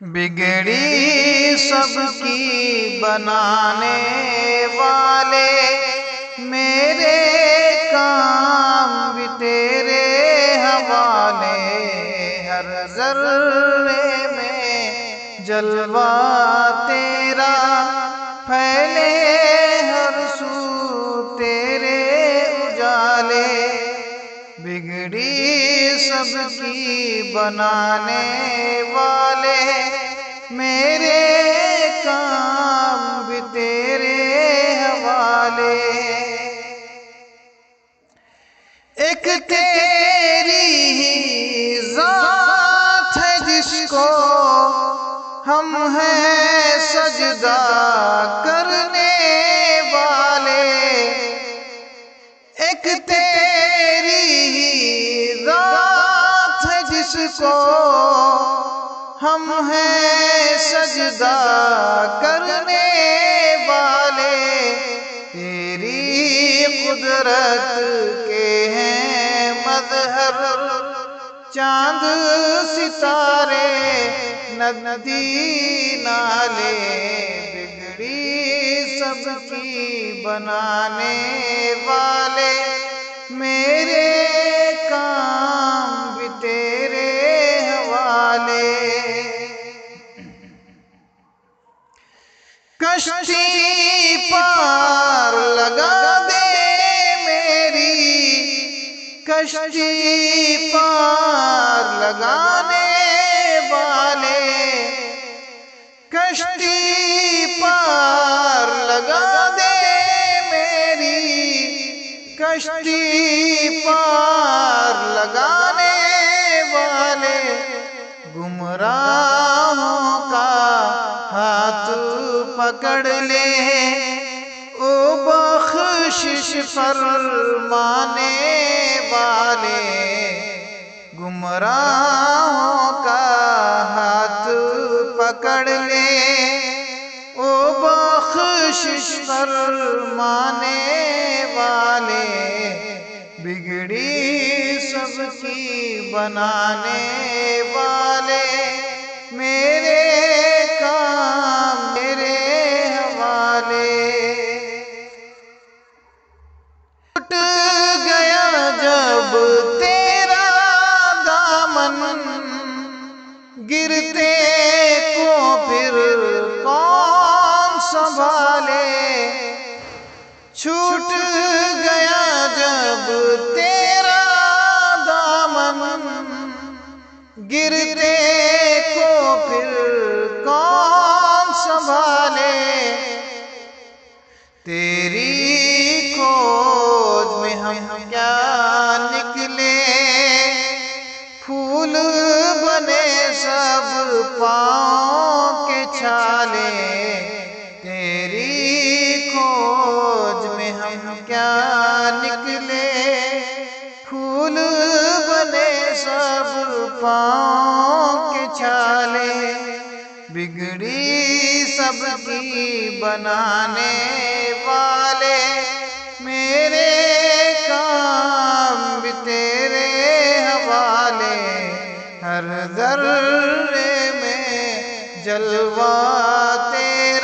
بگڑی سب کی بنانے والے، میرے کام بھی تیرے حوالے، ہر ذرے میں جلوہ تیرا پھیلے، ہر سو تیرے اجالے، بگڑی سب کی بنانے والے، میرے کام بھی تیرے حوالے، ایک تیری ہی ذات ہے جس کو ہم ہیں سجدہ کرنے والے، ایک تیری ہی ذات ہے جس کو ہم ہیں سجدہ کرنے والے، تیری قدرت کے ہیں مظہر چاند ستارے ندی نالے، بگڑی سب کی بنانے والے، میرے کام بھی تیرے حوالے، کشتی پار لگا دے میری، کشتی پار لگانے والے، کشتی پار لگا دے میری، کشتی پار لگانے والے، گمراہوں کا ہاتھ پکڑ لے، او بخشش فرمانے والے، گمراہوں کا ہاتھ پکڑ لے، او بخشش فرمانے والے، بگڑی سب کی بنانے والے، میرے کام میرے حوالے، ٹوٹ گیا جب تیرا دامن، گرتے کو پھر کون سنبھالے، چھوٹ گیا جب تیرا دامن، گرتے کو پھر کون سنبھالے، تیری کھوج میں ہم کیا نکلے، پھول بنے سب پاؤں کے چھالے، تیری کھوج میں ہم کیا نکلے، پھول بنے سب پاؤں کے چھالے، بگڑی سب کی بنانے والے، میرے کام بھی تیرے حوالے، ہر ذرے میں جلوہ تیرا